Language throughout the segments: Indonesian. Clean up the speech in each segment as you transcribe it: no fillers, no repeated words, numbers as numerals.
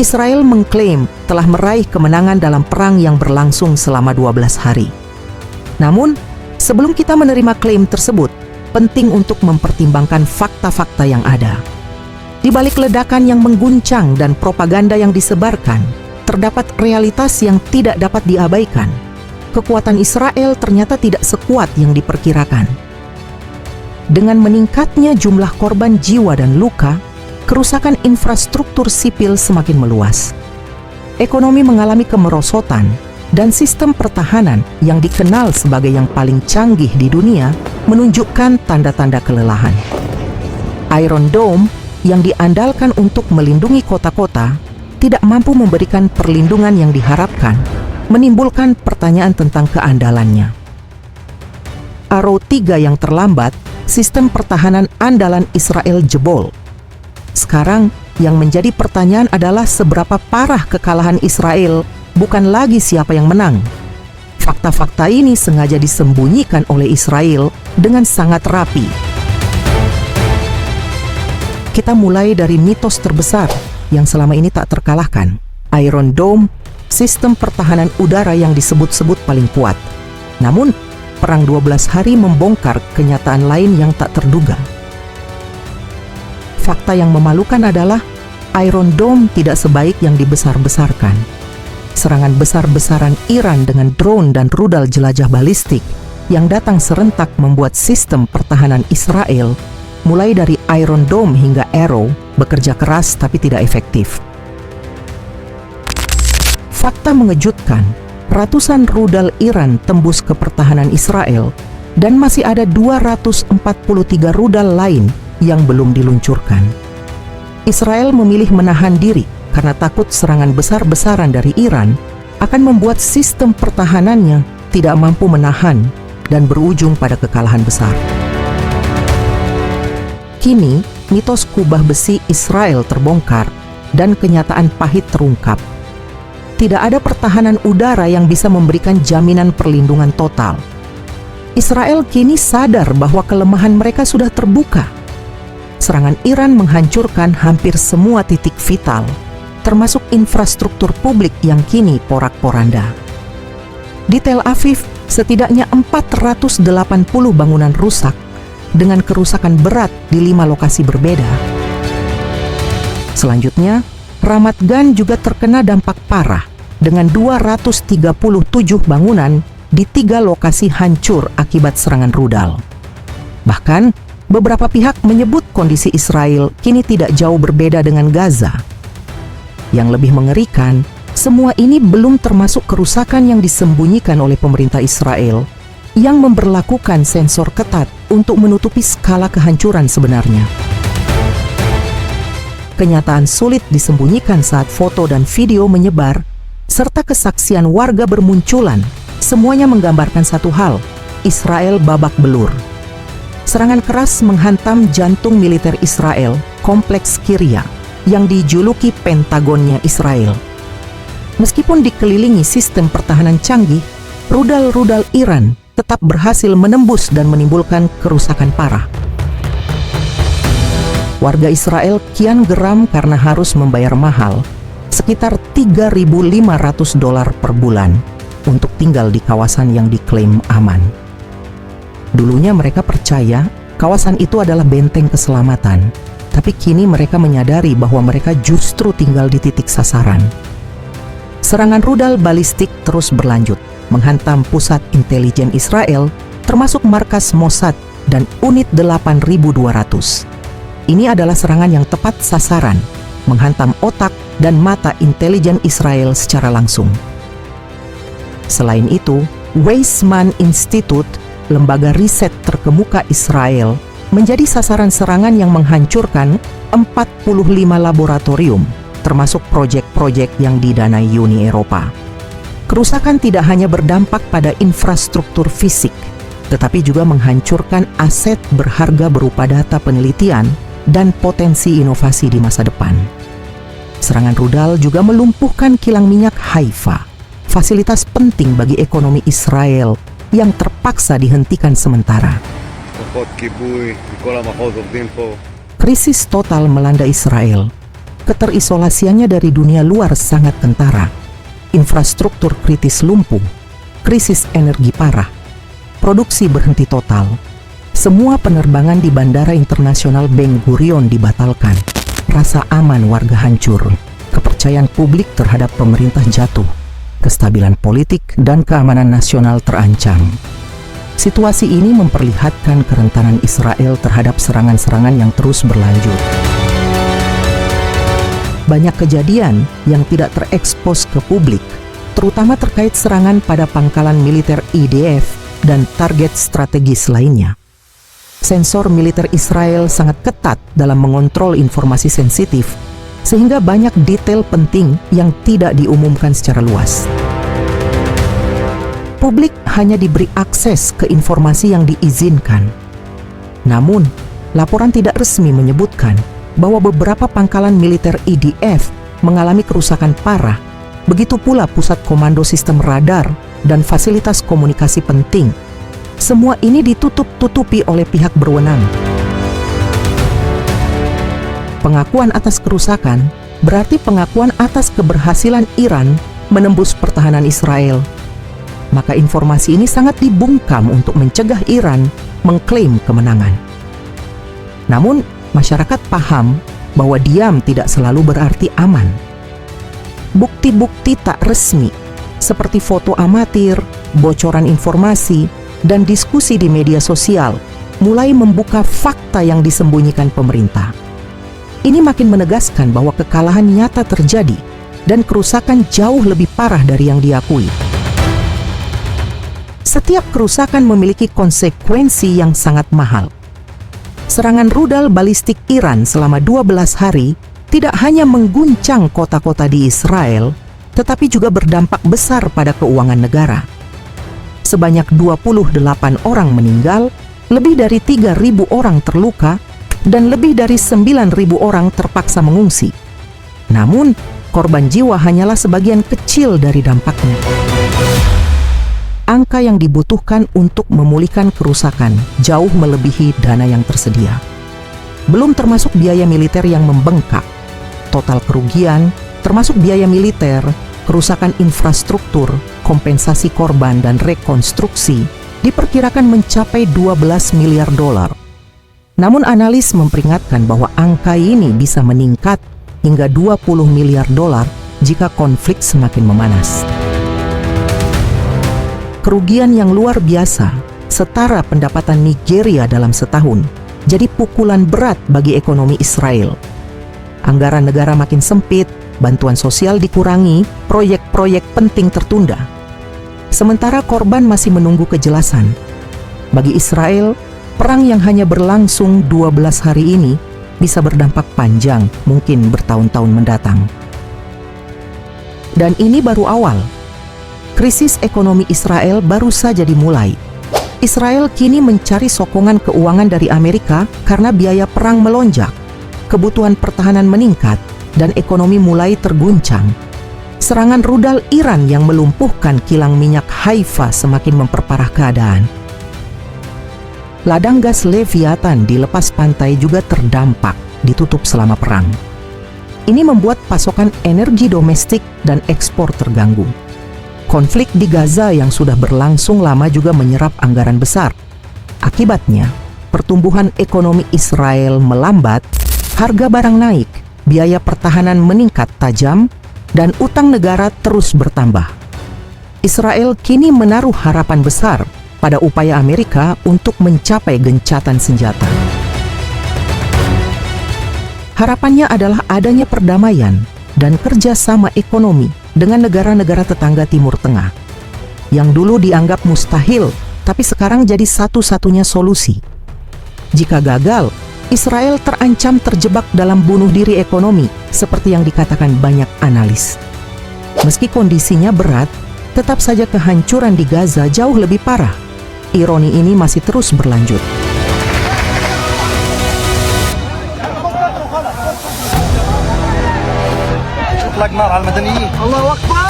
Israel mengklaim telah meraih kemenangan dalam perang yang berlangsung selama 12 hari. Namun, sebelum kita menerima klaim tersebut, penting untuk mempertimbangkan fakta-fakta yang ada. Di balik ledakan yang mengguncang dan propaganda yang disebarkan, terdapat realitas yang tidak dapat diabaikan. Kekuatan Israel ternyata tidak sekuat yang diperkirakan. Dengan meningkatnya jumlah korban jiwa dan luka, kerusakan infrastruktur sipil semakin meluas. Ekonomi mengalami kemerosotan, dan sistem pertahanan yang dikenal sebagai yang paling canggih di dunia menunjukkan tanda-tanda kelelahan. Iron Dome yang diandalkan untuk melindungi kota-kota tidak mampu memberikan perlindungan yang diharapkan, menimbulkan pertanyaan tentang keandalannya. Arrow 3 yang terlambat, sistem pertahanan andalan Israel jebol. Sekarang, yang menjadi pertanyaan adalah seberapa parah kekalahan Israel, bukan lagi siapa yang menang. Fakta-fakta ini sengaja disembunyikan oleh Israel dengan sangat rapi. Kita mulai dari mitos terbesar yang selama ini tak terkalahkan. Iron Dome, sistem pertahanan udara yang disebut-sebut paling kuat. Namun, perang 12 hari membongkar kenyataan lain yang tak terduga. Fakta yang memalukan adalah Iron Dome tidak sebaik yang dibesar-besarkan. Serangan besar-besaran Iran dengan drone dan rudal jelajah balistik yang datang serentak membuat sistem pertahanan Israel, mulai dari Iron Dome hingga Arrow, bekerja keras tapi tidak efektif. Fakta mengejutkan, ratusan rudal Iran tembus ke pertahanan Israel dan masih ada 243 rudal lain yang belum diluncurkan. Israel memilih menahan diri karena takut serangan besar-besaran dari Iran akan membuat sistem pertahanannya tidak mampu menahan dan berujung pada kekalahan besar. Kini, mitos kubah besi Israel terbongkar dan kenyataan pahit terungkap. Tidak ada pertahanan udara yang bisa memberikan jaminan perlindungan total. Israel kini sadar bahwa kelemahan mereka sudah terbuka. Serangan Iran menghancurkan hampir semua titik vital, termasuk infrastruktur publik yang kini porak-poranda. Di Tel Aviv, setidaknya 480 bangunan rusak dengan kerusakan berat di 5 lokasi berbeda. Selanjutnya, Ramat Gan juga terkena dampak parah dengan 237 bangunan di 3 lokasi hancur akibat serangan rudal. Bahkan, beberapa pihak menyebut kondisi Israel kini tidak jauh berbeda dengan Gaza. Yang lebih mengerikan, semua ini belum termasuk kerusakan yang disembunyikan oleh pemerintah Israel yang memberlakukan sensor ketat untuk menutupi skala kehancuran sebenarnya. Kenyataan sulit disembunyikan saat foto dan video menyebar, serta kesaksian warga bermunculan, semuanya menggambarkan satu hal: Israel babak belur. Serangan keras menghantam jantung militer Israel, kompleks Kiryat, yang dijuluki Pentagonnya Israel. Meskipun dikelilingi sistem pertahanan canggih, rudal-rudal Iran tetap berhasil menembus dan menimbulkan kerusakan parah. Warga Israel kian geram karena harus membayar mahal, sekitar $3.500 per bulan, untuk tinggal di kawasan yang diklaim aman. Dulunya mereka percaya kawasan itu adalah benteng keselamatan, tapi kini mereka menyadari bahwa mereka justru tinggal di titik sasaran. Serangan rudal balistik terus berlanjut, menghantam pusat intelijen Israel, termasuk markas Mossad dan unit 8200. Ini adalah serangan yang tepat sasaran, menghantam otak dan mata intelijen Israel secara langsung. Selain itu, Weizmann Institute, lembaga riset terkemuka Israel, menjadi sasaran serangan yang menghancurkan 45 laboratorium, termasuk proyek-proyek yang didanai Uni Eropa. Kerusakan tidak hanya berdampak pada infrastruktur fisik, tetapi juga menghancurkan aset berharga berupa data penelitian dan potensi inovasi di masa depan. Serangan rudal juga melumpuhkan kilang minyak Haifa, fasilitas penting bagi ekonomi Israel yang terpaksa dihentikan sementara. Krisis total melanda Israel. keterisolasiannya dari dunia luar sangat kentara. Infrastruktur kritis lumpuh, krisis energi parah, produksi berhenti total. Semua penerbangan di Bandara Internasional Ben Gurion dibatalkan. Rasa aman warga hancur, kepercayaan publik terhadap pemerintah jatuh, kestabilan politik dan keamanan nasional terancam. Situasi ini memperlihatkan kerentanan Israel terhadap serangan-serangan yang terus berlanjut. Banyak kejadian yang tidak terekspos ke publik, terutama terkait serangan pada pangkalan militer IDF dan target strategis lainnya. Sensor militer Israel sangat ketat dalam mengontrol informasi sensitif, sehingga banyak detail penting yang tidak diumumkan secara luas. Publik hanya diberi akses ke informasi yang diizinkan. Namun, laporan tidak resmi menyebutkan bahwa beberapa pangkalan militer IDF mengalami kerusakan parah, begitu pula pusat komando sistem radar dan fasilitas komunikasi penting. Semua ini ditutup-tutupi oleh pihak berwenang. Pengakuan atas kerusakan berarti pengakuan atas keberhasilan Iran menembus pertahanan Israel. Maka informasi ini sangat dibungkam untuk mencegah Iran mengklaim kemenangan. Namun, masyarakat paham bahwa diam tidak selalu berarti aman. Bukti-bukti tak resmi, seperti foto amatir, bocoran informasi, dan diskusi di media sosial, mulai membuka fakta yang disembunyikan pemerintah. Ini makin menegaskan bahwa kekalahan nyata terjadi dan kerusakan jauh lebih parah dari yang diakui. Setiap kerusakan memiliki konsekuensi yang sangat mahal. Serangan rudal balistik Iran selama 12 hari tidak hanya mengguncang kota-kota di Israel, tetapi juga berdampak besar pada keuangan negara. Sebanyak 28 orang meninggal, lebih dari 3.000 orang terluka, dan lebih dari 9.000 orang terpaksa mengungsi. Namun, korban jiwa hanyalah sebagian kecil dari dampaknya. Angka yang dibutuhkan untuk memulihkan kerusakan jauh melebihi dana yang tersedia. Belum termasuk biaya militer yang membengkak. Total kerugian, termasuk biaya militer, kerusakan infrastruktur, kompensasi korban dan rekonstruksi, diperkirakan mencapai 12 miliar dolar. Namun analis memperingatkan bahwa angka ini bisa meningkat hingga 20 miliar dolar jika konflik semakin memanas. Kerugian yang luar biasa, setara pendapatan Nigeria dalam setahun, jadi pukulan berat bagi ekonomi Israel. Anggaran negara makin sempit, bantuan sosial dikurangi, proyek-proyek penting tertunda. Sementara korban masih menunggu kejelasan. Bagi Israel, perang yang hanya berlangsung 12 hari ini bisa berdampak panjang, mungkin bertahun-tahun mendatang. Dan ini baru awal. Krisis ekonomi Israel baru saja dimulai. Israel kini mencari sokongan keuangan dari Amerika karena biaya perang melonjak, kebutuhan pertahanan meningkat, dan ekonomi mulai terguncang. Serangan rudal Iran yang melumpuhkan kilang minyak Haifa semakin memperparah keadaan. Ladang gas Leviathan di lepas pantai juga terdampak, ditutup selama perang. Ini membuat pasokan energi domestik dan ekspor terganggu. Konflik di Gaza yang sudah berlangsung lama juga menyerap anggaran besar. Akibatnya, pertumbuhan ekonomi Israel melambat, harga barang naik, biaya pertahanan meningkat tajam, dan utang negara terus bertambah. Israel kini menaruh harapan besar pada upaya Amerika untuk mencapai gencatan senjata. Harapannya adalah adanya perdamaian dan kerjasama ekonomi dengan negara-negara tetangga Timur Tengah, yang dulu dianggap mustahil, tapi sekarang jadi satu-satunya solusi. Jika gagal, Israel terancam terjebak dalam bunuh diri ekonomi, seperti yang dikatakan banyak analis. Meski kondisinya berat, tetap saja kehancuran di Gaza jauh lebih parah. Ironi ini masih terus berlanjut. اطلق نار على المدنيين. الله اكبر.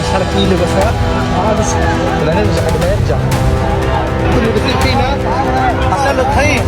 مش عارف مين اللي بس بس بدنا نرجع قبل ما يرجع. كل اللي بصير فينا عشان الطحين.